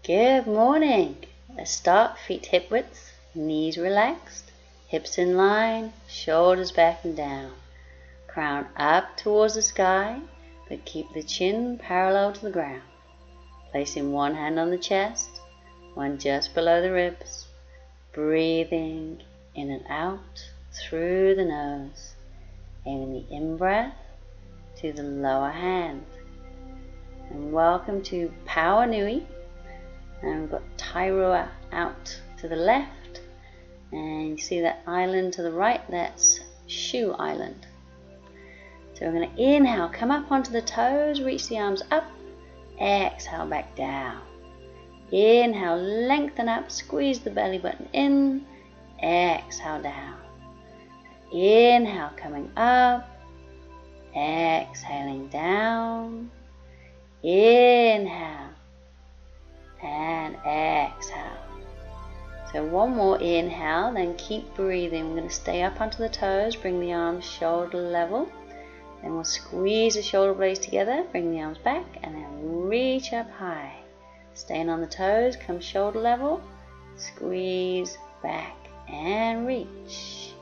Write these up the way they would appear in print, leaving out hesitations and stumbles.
Good morning. Let's start. Feet hip width, knees relaxed, hips in line, shoulders back and down. Crown up towards the sky, but keep the chin parallel to the ground. Placing one hand on the chest, one just below the ribs. Breathing in and out through the nose. Aiming the in-breath to the lower hand. And welcome to PAUANUI. And we've got Tairua out to the left. And you see that island to the right, that's Shoe Island. So we're going to inhale, come up onto the toes, reach the arms up. Exhale, back down. Inhale, lengthen up, squeeze the belly button in. Exhale, down. Inhale, coming up. Exhaling down. Inhale. And exhale. So one more inhale, then keep breathing. We're going to stay up onto the toes, bring the arms shoulder level. Then we'll squeeze the shoulder blades together, bring the arms back, and then reach up high. Staying on the toes, come shoulder level, squeeze back and reach.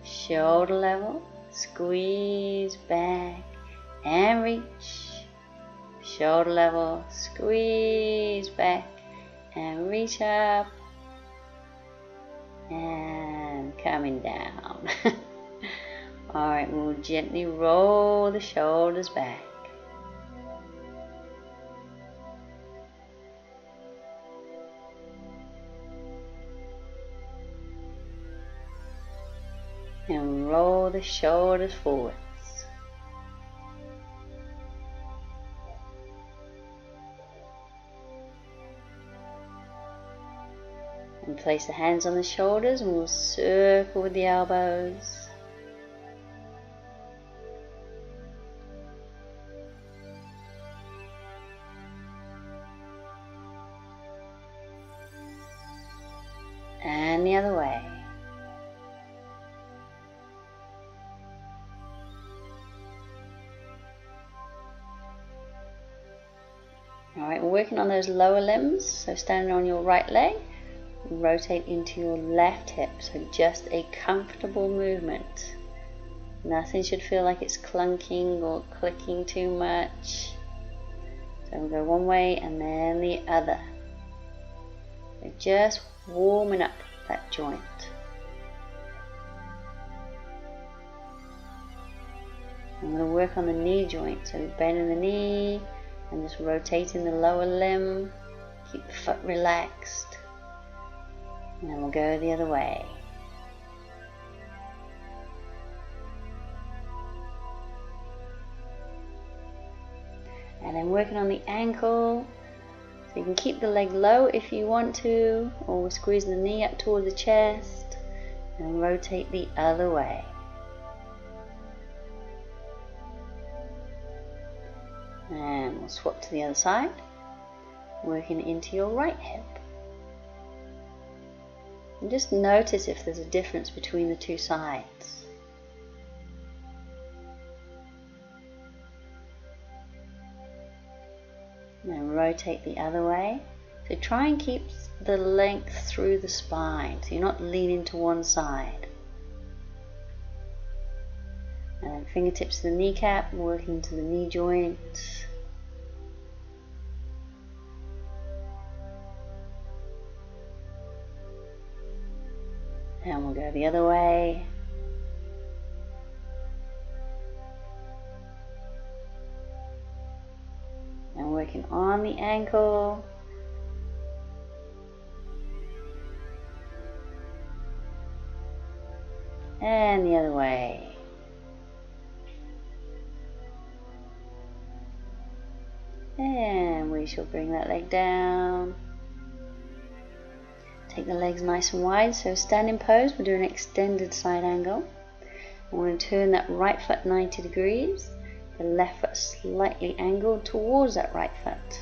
Shoulder level, squeeze back and reach. Shoulder level, squeeze back and reach up and coming down. Alright, we'll gently roll the shoulders back. And roll the shoulders forwards. And place the hands on the shoulders and we'll circle with the elbows. And the other way. Alright, we're working on those lower limbs, so standing on your right leg, rotate into your left hip, so just a comfortable movement. Nothing should feel like it's clunking or clicking too much. So we'll go one way and then the other. So just warming up that joint. I'm going to work on the knee joint, so bending the knee and just rotating the lower limb. Keep the foot relaxed. And then we'll go the other way. And then working on the ankle. So you can keep the leg low if you want to, or squeeze the knee up toward the chest and rotate the other way. And we'll swap to the other side, working into your right hip. And just notice if there's a difference between the two sides. And then rotate the other way. So try and keep the length through the spine, so you're not leaning to one side. And then fingertips to the kneecap, working to the knee joint. And we'll go the other way. And working on the ankle. And the other way. And we shall bring that leg down. Take the legs nice and wide, so standing pose, we'll do an extended side angle. We're going to turn that right foot 90 degrees, the left foot slightly angled towards that right foot.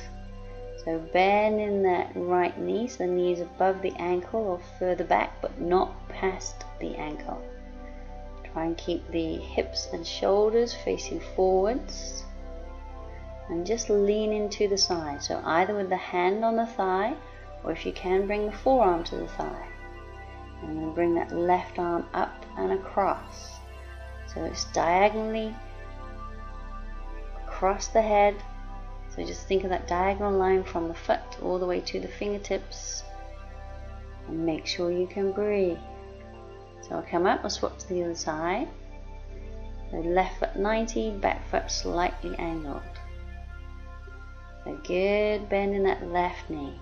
So bending that right knee, so the knee is above the ankle or further back, but not past the ankle. Try and keep the hips and shoulders facing forwards. and just lean into the side. So either with the hand on the thigh, or if you can, bring the forearm to the thigh. And I'm going to bring that left arm up and across. So it's diagonally across the head. So just think of that diagonal line from the foot all the way to the fingertips. And make sure you can breathe. So I'll come up, I'll swap to the other side. So left foot 90, back foot slightly angled. So good bend in that left knee.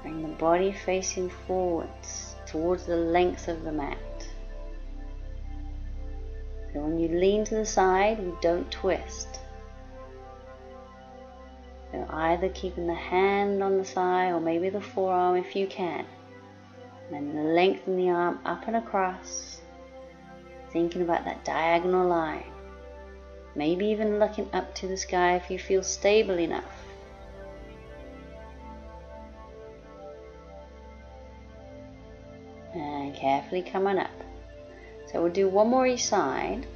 Bring the body facing forwards towards the length of the mat. So when you lean to the side, we don't twist. So either keeping the hand on the thigh or maybe the forearm if you can. And then lengthen the arm up and across, thinking about that diagonal line. Maybe even looking up to the sky if you feel stable enough. And carefully come on up. So we'll do one more each side.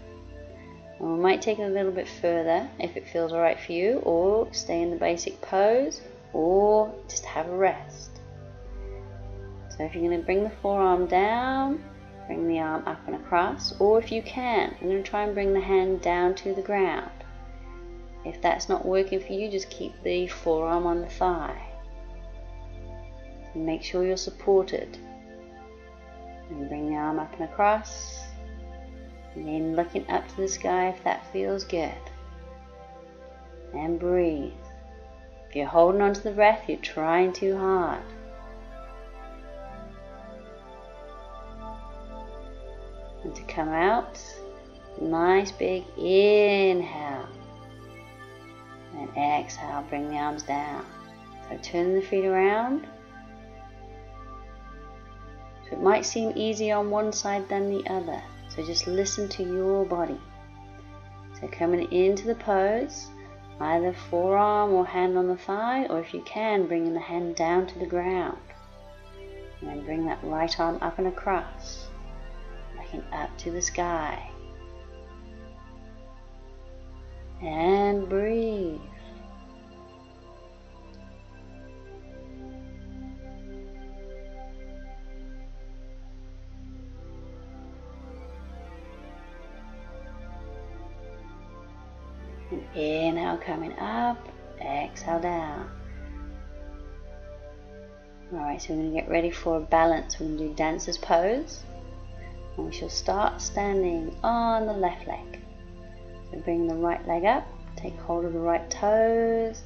And we might take it a little bit further if it feels alright for you, or stay in the basic pose, or just have a rest. So if you're going to bring the forearm down, bring the arm up and across, or if you can, I'm going to try and bring the hand down to the ground. If that's not working for you, just keep the forearm on the thigh. And make sure you're supported. And bring the arm up and across. And then looking up to the sky if that feels good. And breathe. If you're holding on to the breath, you're trying too hard. And to come out, nice big inhale. And exhale, bring the arms down. So turn the feet around. So it might seem easier on one side than the other. So just listen to your body. So coming into the pose, either forearm or hand on the thigh, or if you can, bringing the hand down to the ground. And then bring that right arm up and across, looking up to the sky. And breathe. And inhale coming up, exhale down. Alright, so we're going to get ready for a balance. We're going to do dancer's pose. And we shall start standing on the left leg. So bring the right leg up, take hold of the right toes,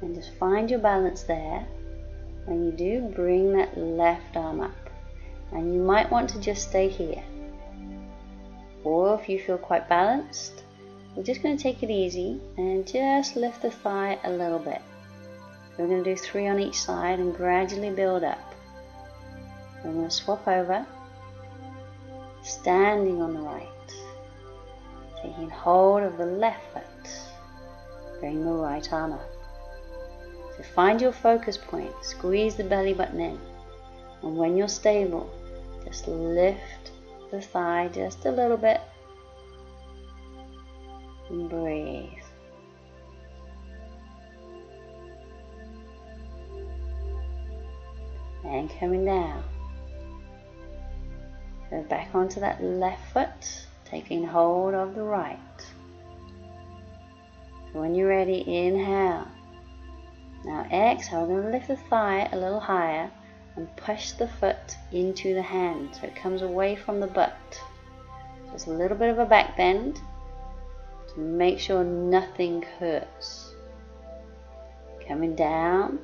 and just find your balance there. When you do, bring that left arm up. And you might want to just stay here. Or if you feel quite balanced, we're just going to take it easy and just lift the thigh a little bit. So we're going to do 3 on each side and gradually build up. So I'm going to swap over, standing on the right, taking hold of the left foot, bring the right arm up. So find your focus point, squeeze the belly button in, and when you're stable, just lift the thigh just a little bit. And breathe. And coming down. So back onto that left foot, taking hold of the right. So when you're ready, inhale. Now exhale, we're going to lift the thigh a little higher and push the foot into the hand so it comes away from the butt. Just a little bit of a back bend. Make sure nothing hurts. Coming down,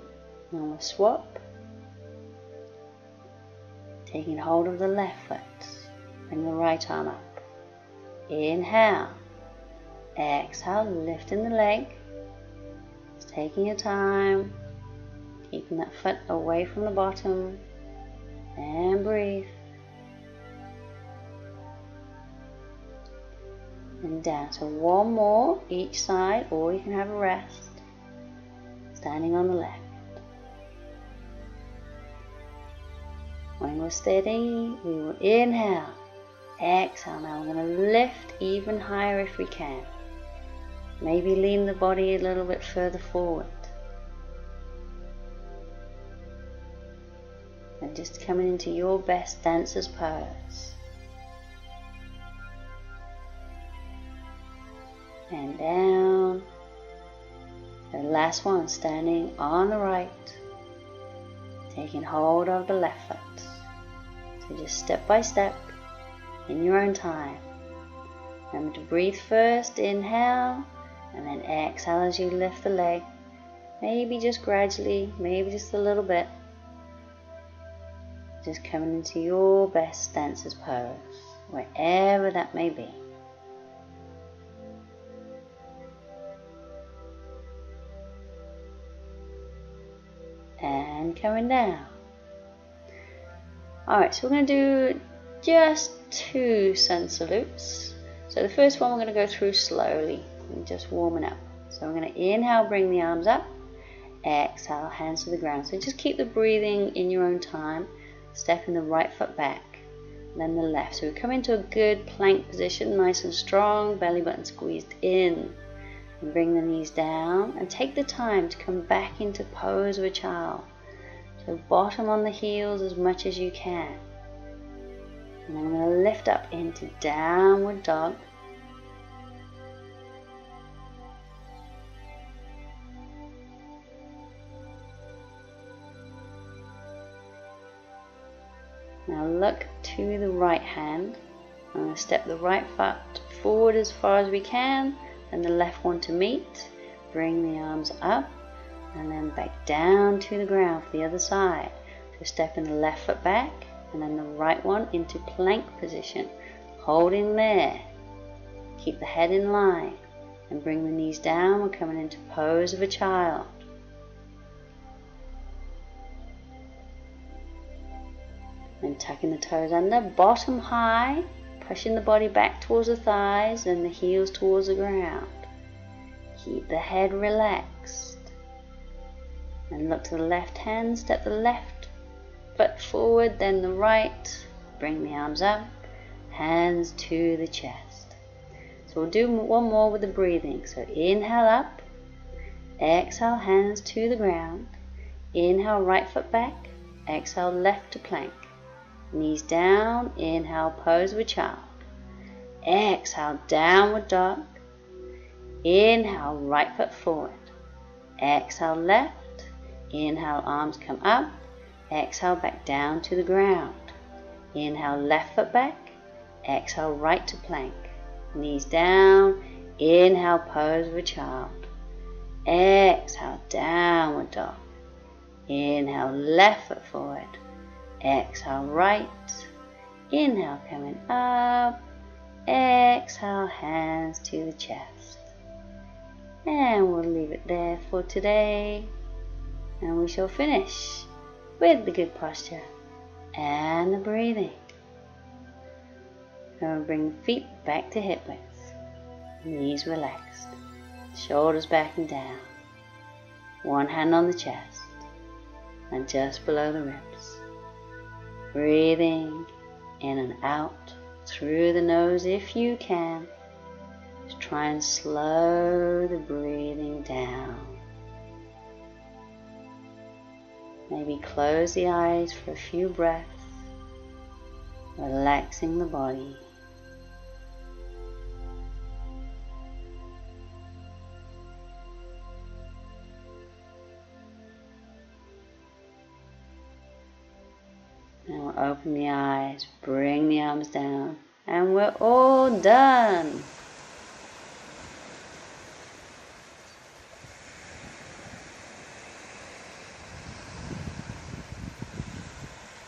and we'll swap. Taking hold of the left foot, bring the right arm up. Inhale, exhale, lifting the leg. Just taking your time, keeping that foot away from the bottom, and breathe. And down. So one more each side, or you can have a rest. Standing on the left. When we're steady, we will inhale, exhale. Now we're going to lift even higher if we can. Maybe lean the body a little bit further forward. And just coming into your best dancer's pose. And down. The last one, standing on the right, taking hold of the left foot. So just step by step, in your own time. Remember to breathe first, inhale, and then exhale as you lift the leg. Maybe just gradually, maybe just a little bit. Just coming into your best dancer's pose, wherever that may be. And coming down. Alright, so we're going to do just 2 sun salutes. So the first one we're going to go through slowly and just warming up. So we're going to inhale, bring the arms up. Exhale, hands to the ground. So just keep the breathing in your own time. Stepping the right foot back, then the left. So we come into a good plank position, nice and strong, belly button squeezed in. And bring the knees down and take the time to come back into pose of a child. So bottom on the heels as much as you can. And then we're going to lift up into downward dog. Now look to the right hand. I'm going to step the right foot forward as far as we can, and the left one to meet. Bring the arms up and then back down to the ground for the other side. So stepping the left foot back and then the right one into plank position. Holding there. Keep the head in line and bring the knees down. We're coming into pose of a child. And tucking the toes under, bottom high, pushing the body back towards the thighs and the heels towards the ground. Keep the head relaxed. And look to the left hand, step the left foot forward, then the right. Bring the arms up, hands to the chest. So we'll do one more with the breathing. So inhale up, exhale hands to the ground. Inhale right foot back, exhale left to plank. Knees down, inhale, pose of a child. Exhale, downward dog. Inhale, right foot forward. Exhale, left. Inhale, arms come up. Exhale, back down to the ground. Inhale, left foot back. Exhale, right to plank. Knees down. Inhale, pose of a child. Exhale, downward dog. Inhale, left foot forward. Exhale, right. Inhale, coming up. Exhale, hands to the chest. And we'll leave it there for today. And we shall finish with the good posture and the breathing. And we'll bring the feet back to hip width. Knees relaxed. Shoulders back and down. One hand on the chest and just below the ribs. Breathing in and out through the nose if you can. Just try and slow the breathing down. Maybe close the eyes for a few breaths, relaxing the body. Now we'll open the eyes, bring the arms down, and we're all done.